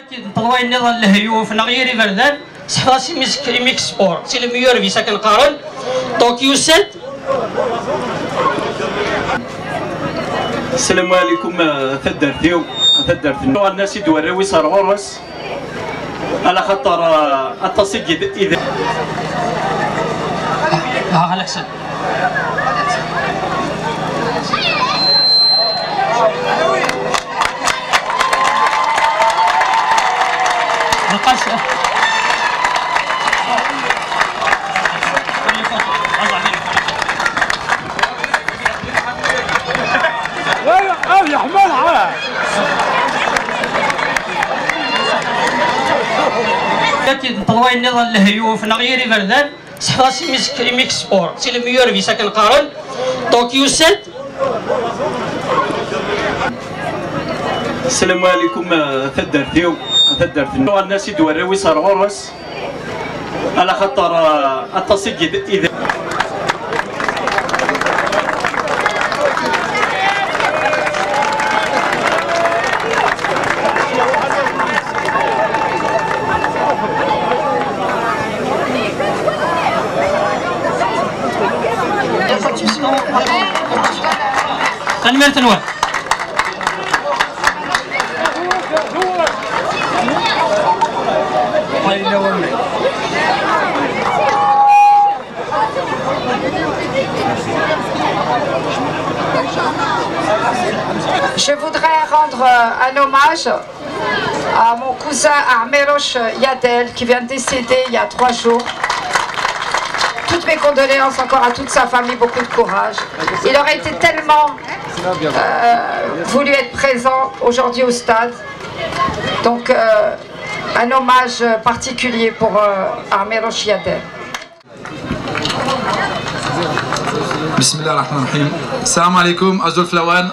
طلوي النظام الهيو في نغيري فردان سحاسي ميكس سبور سي الميور في سكن قارن طوكيو سيت. السلام عليكم. ثدرتيو الناس يدوراوي صار غرس على خاطر التصيد اذا على حسن يا حمال عاد طلوي النظام الهيو في نغيري فردان سحاسي ميكس سبور سي الميور في سكن قارن طوكيو سيت. السلام عليكم. ثدرتيو الناس يدوراوي صار غرس على خاطر التصيد اذا المرت الوقت Je voudrais rendre un hommage à mon cousin Armeroch Yadel qui vient de décéder il y a 3 jours. Toutes mes condoléances encore à toute sa famille, beaucoup de courage. Il aurait été tellement voulu être présent aujourd'hui au stade. Donc un hommage particulier pour Armeroch Yadel. Bismillah ar-Rahman ar-Rahim. Salam alaikum, Azul Flawan.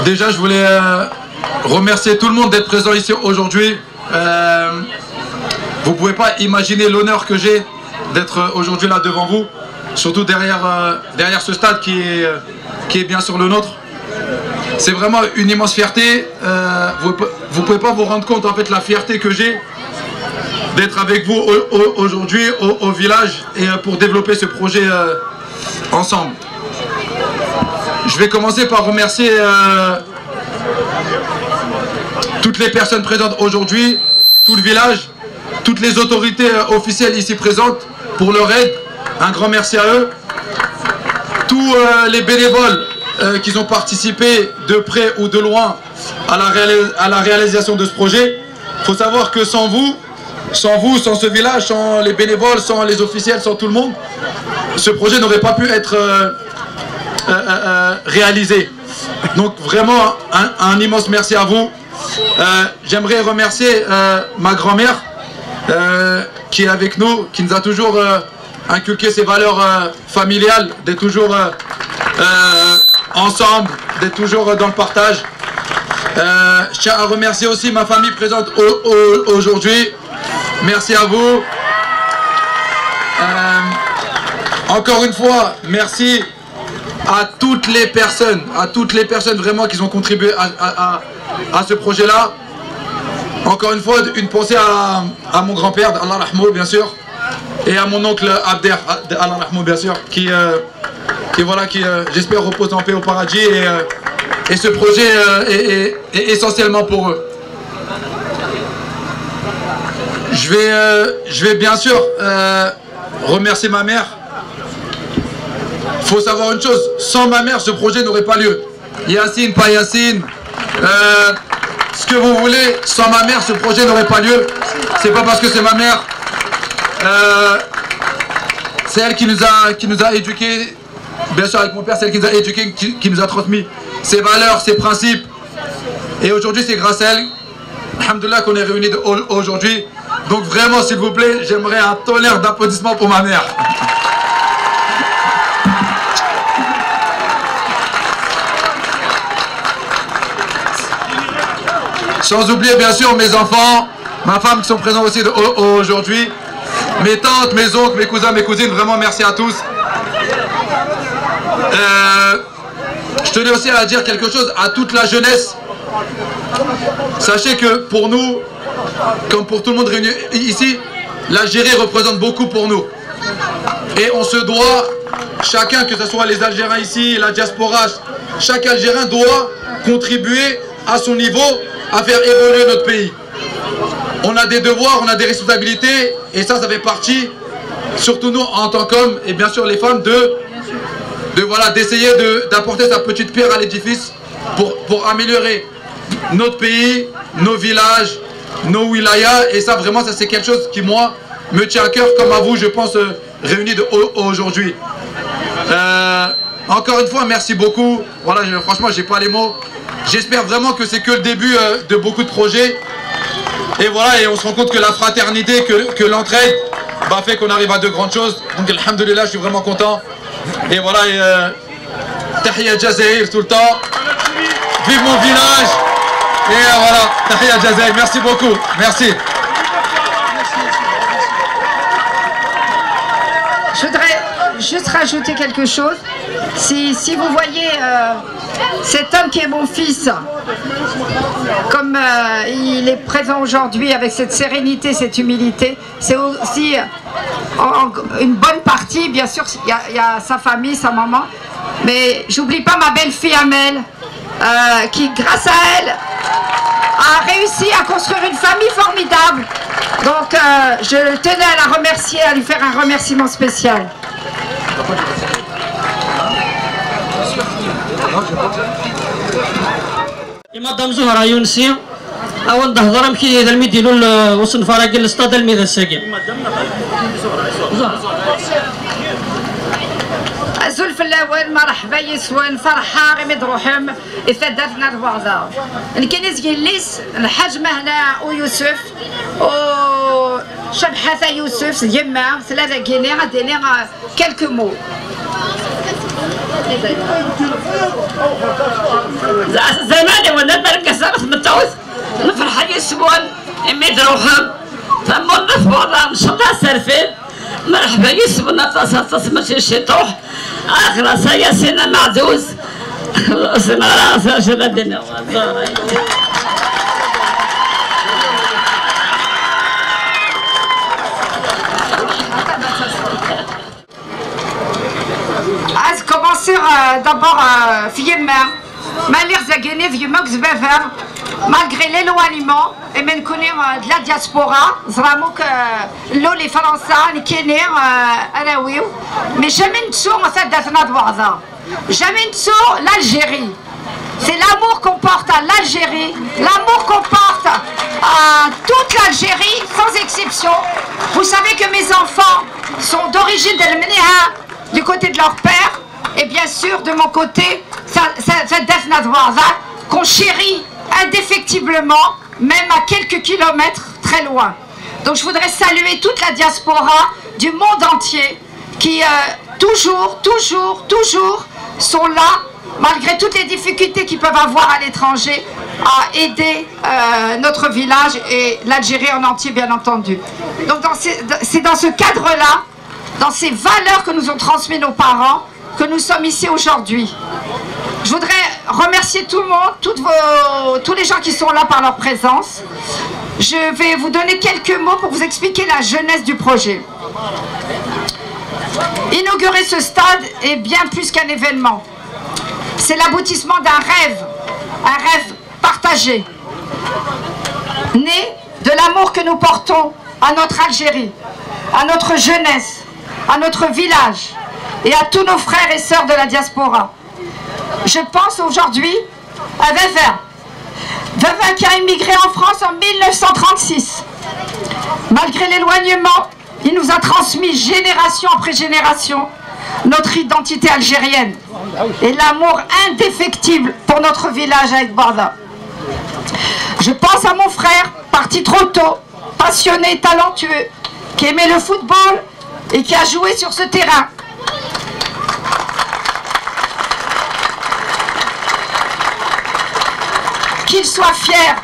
Déjà, je voulais remercier tout le monde d'être présent ici aujourd'hui. Vous ne pouvez pas imaginer l'honneur que j'ai d'être aujourd'hui là devant vous, surtout derrière ce stade qui est bien sûr le nôtre. C'est vraiment une immense fierté. Vous ne pouvez pas vous rendre compte en fait la fierté que j'ai d'être avec vous aujourd'hui au village et pour développer ce projet ensemble. Je vais commencer par remercier toutes les personnes présentes aujourd'hui, tout le village, toutes les autorités officielles ici présentes pour leur aide. Un grand merci à eux. Tous les bénévoles qui ont participé de près ou de loin à la réalisation de ce projet. Il faut savoir que sans vous, sans ce village, sans les bénévoles, sans les officiels, sans tout le monde, ce projet n'aurait pas pu être réalisé. Donc vraiment un immense merci à vous. J'aimerais remercier ma grand-mère qui est avec nous, qui nous a toujours inculqué ces valeurs familiales, d'être toujours ensemble, d'être toujours dans le partage. Je tiens à remercier aussi ma famille présente aujourd'hui. Merci à vous. Encore une fois, merci à toutes les personnes vraiment qui ont contribué à ce projet-là. Encore une fois, une pensée à mon grand-père, Allah Rahmou, bien sûr, et à mon oncle Abder, Allah Rahmou, bien sûr, qui j'espère repose en paix au paradis, et ce projet est essentiellement pour eux. Je vais bien sûr remercier ma mère. Il faut savoir une chose, sans ma mère, ce projet n'aurait pas lieu. Yacine, pas Yacine, ce que vous voulez, sans ma mère, ce projet n'aurait pas lieu. C'est pas parce que c'est ma mère. C'est elle qui nous a éduqués, bien sûr avec mon père, c'est elle qui nous a éduqués, qui nous a transmis ses valeurs, ses principes. Et aujourd'hui, c'est grâce à elle, alhamdoulilah, qu'on est réunis aujourd'hui. Donc vraiment, s'il vous plaît, j'aimerais un tonnerre d'applaudissements pour ma mère. Sans oublier bien sûr mes enfants, ma femme qui sont présents aussi aujourd'hui, mes tantes, mes oncles, mes cousins, mes cousines, vraiment merci à tous. Je tenais aussi à dire quelque chose à toute la jeunesse Sachez que pour nous, comme pour tout le monde réuni ici, l'Algérie représente beaucoup pour nous. Et on se doit, chacun, que ce soit les Algériens ici, la diaspora, chaque Algérien doit contribuer à son niveau à faire évoluer notre pays. On a des devoirs, on a des responsabilités, et ça fait partie, surtout nous en tant qu'hommes, et bien sûr les femmes, d'essayer d'apporter sa petite pierre à l'édifice pour améliorer notre pays, nos villages, nos wilayas, et ça vraiment, ça c'est quelque chose qui moi me tient à cœur, comme à vous, je pense, réunis aujourd'hui. Encore une fois, merci beaucoup. Voilà, franchement, j'ai pas les mots. J'espère vraiment que c'est que le début de beaucoup de projets. Et voilà, et on se rend compte que la fraternité, que l'entraide, fait qu'on arrive à de grandes choses. Donc, alhamdoulilah, je suis vraiment content. Et voilà, Tahia Jazair tout le temps. Vive mon village. Et voilà, Tahia Jazair, merci beaucoup. Merci. Je voudrais juste rajouter quelque chose. Si vous voyez cet homme qui est mon fils, comme il est présent aujourd'hui avec cette sérénité, cette humilité, c'est aussi une bonne partie, bien sûr, il y a sa famille, sa maman, mais j'oublie pas ma belle-fille Amel, qui grâce à elle a réussi à construire une famille formidable. Donc je tenais à la remercier, à lui faire un remerciement spécial. مدام زهرة يونسي أول ظهر يمكن إذا الميديلو وصل فرق الاستاد الميدا الساقين زلف الأول مرحبا يسوان فرحة غير روحهم إثادتنا البعضة الكنيس جليس الحاج مهنا ويوسف وشبحة يوسف يما ثلاثة كيني غادي كلكو مو زمان وانا بركة صارت متعوث نفرح يسوان اميد روحهم فمون في بعضها نشطها سرفين مرحبا يسوان تصاص ماشي الشطوح اخر سياسينا معزوز سنة راسها شبدنا d'abord Fiemma, Malir Zagene, Viemma Xbever, malgré l'éloignement, et même connaître de la diaspora, Zramouk, l'eau les Français, les Kéniens, Araouiou, mais jamais une tour en fait d'Athna de Warza, jamais une tour l'Algérie. C'est l'amour qu'on porte à l'Algérie, l'amour qu'on porte à toute l'Algérie, sans exception. Vous savez que mes enfants sont d'origine d'El Mnéha, du côté de leur père. Et bien sûr, de mon côté, cette Daphna Dwarza, qu'on chérit indéfectiblement, même à quelques kilomètres très loin. Donc je voudrais saluer toute la diaspora du monde entier qui toujours sont là, malgré toutes les difficultés qu'ils peuvent avoir à l'étranger, à aider notre village et l'Algérie en entier, bien entendu. Donc c'est dans ce cadre-là, dans ces valeurs que nous ont transmis nos parents, que nous sommes ici aujourd'hui. Je voudrais remercier tout le monde, tous les gens qui sont là par leur présence. Je vais vous donner quelques mots pour vous expliquer la jeunesse du projet. Inaugurer ce stade est bien plus qu'un événement. C'est l'aboutissement d'un rêve partagé, né de l'amour que nous portons à notre Algérie, à notre jeunesse, à notre village, et à tous nos frères et sœurs de la diaspora. Je pense aujourd'hui à Vevin qui a immigré en France en 1936. Malgré l'éloignement, il nous a transmis génération après génération notre identité algérienne et l'amour indéfectible pour notre village avec Barda. Je pense à mon frère, parti trop tôt, passionné, talentueux, qui aimait le football et qui a joué sur ce terrain. Qu'il soit fier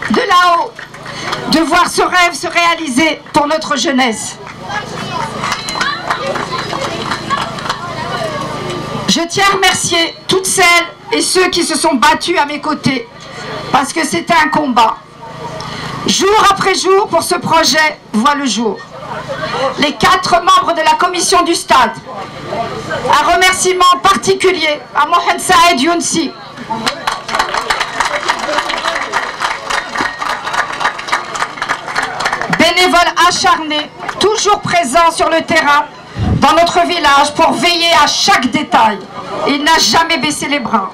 de là-haut de voir ce rêve se réaliser pour notre jeunesse. Je tiens à remercier toutes celles et ceux qui se sont battus à mes côtés parce que c'était un combat. Jour après jour, pour ce projet voit le jour. Les 4 membres de la commission du stade. Un remerciement particulier à Mohamed Saïd Younsi. Bénévole acharné, toujours présent sur le terrain, dans notre village, pour veiller à chaque détail. Il n'a jamais baissé les bras.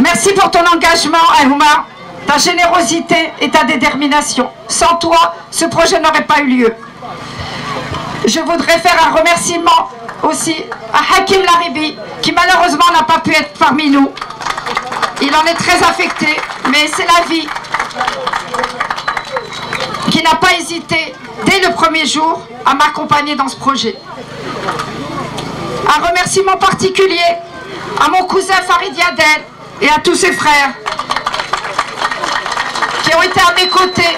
Merci pour ton engagement, Ahouma, ta générosité et ta détermination. Sans toi, ce projet n'aurait pas eu lieu. Je voudrais faire un remerciement aussi à Hakim Laribi, qui malheureusement n'a pas pu être parmi nous. Il en est très affecté, mais c'est la vie, qui n'a pas hésité, dès le premier jour, à m'accompagner dans ce projet. Un remerciement particulier à mon cousin Farid Yadel et à tous ses frères qui ont été à mes côtés.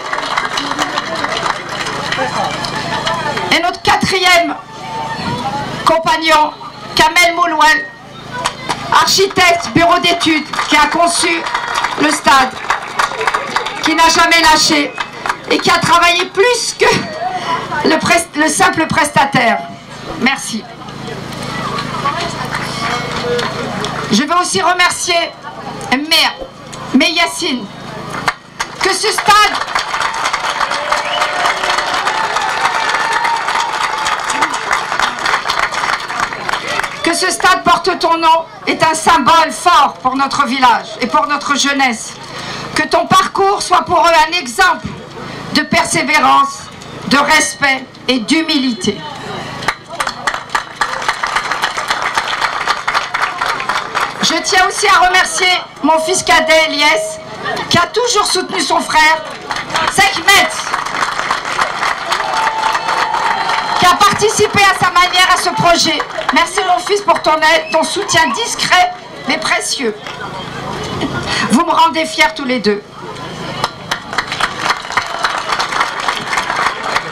Et notre 4e compagnon, Kamel Moulouel, architecte, bureau d'études, qui a conçu le stade, qui n'a jamais lâché et qui a travaillé plus que le simple prestataire. Merci. Je veux aussi remercier Mère Yassine, que ce stade porte ton nom est un symbole fort pour notre village et pour notre jeunesse. Que ton parcours soit pour eux un exemple de persévérance, de respect et d'humilité. Je tiens aussi à remercier mon fils cadet Eliès, qui a toujours soutenu son frère, Sekhmet, qui a participé à sa manière à ce projet. Merci mon fils pour ton aide, ton soutien discret mais précieux. Vous me rendez fiers tous les deux.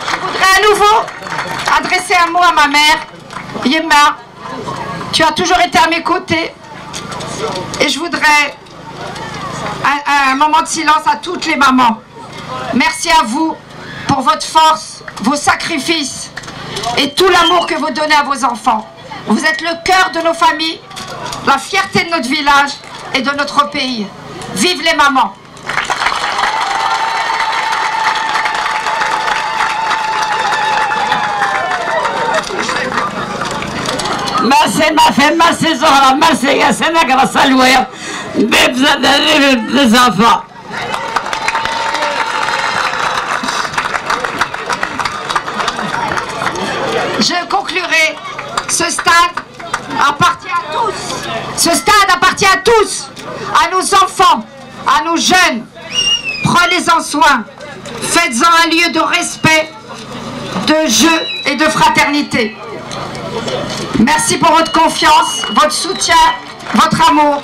Je voudrais à nouveau adresser un mot à ma mère, Yemma. Tu as toujours été à mes côtés. Et je voudrais un moment de silence à toutes les mamans. Merci à vous pour votre force, vos sacrifices et tout l'amour que vous donnez à vos enfants. Vous êtes le cœur de nos familles, la fierté de notre village et de notre pays. Vive les mamans! Merci ma femme, merci Zahra, merci Yassine, grâce à lui, des enfants. Je conclurai, ce stade appartient à tous. Ce stade appartient à tous, à nos enfants, à nos jeunes. Prenez-en soin, faites-en un lieu de respect, de jeu et de fraternité. Merci pour votre confiance, votre soutien, votre amour.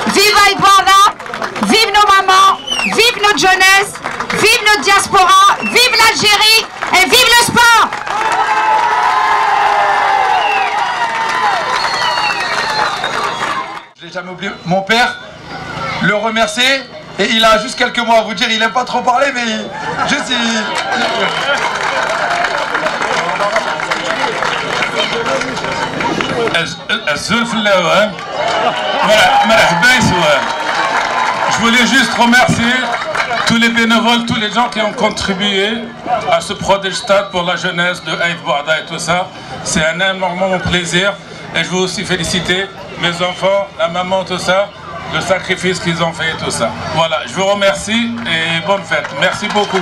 Vive Aïd Bouada, vive nos mamans, vive notre jeunesse, vive notre diaspora, vive l'Algérie et vive le sport! Je n'ai jamais oublié mon père, le remercier, et il a juste quelques mots à vous dire. Il n'aime pas trop parler, mais juste Je voulais juste remercier tous les bénévoles, tous les gens qui ont contribué à ce Prodigy Stade pour la jeunesse de Aïd Bouada et tout ça. C'est un énorme plaisir. Et je veux aussi féliciter mes enfants, la maman, tout ça, le sacrifice qu'ils ont fait et tout ça. Voilà, je vous remercie et bonne fête. Merci beaucoup.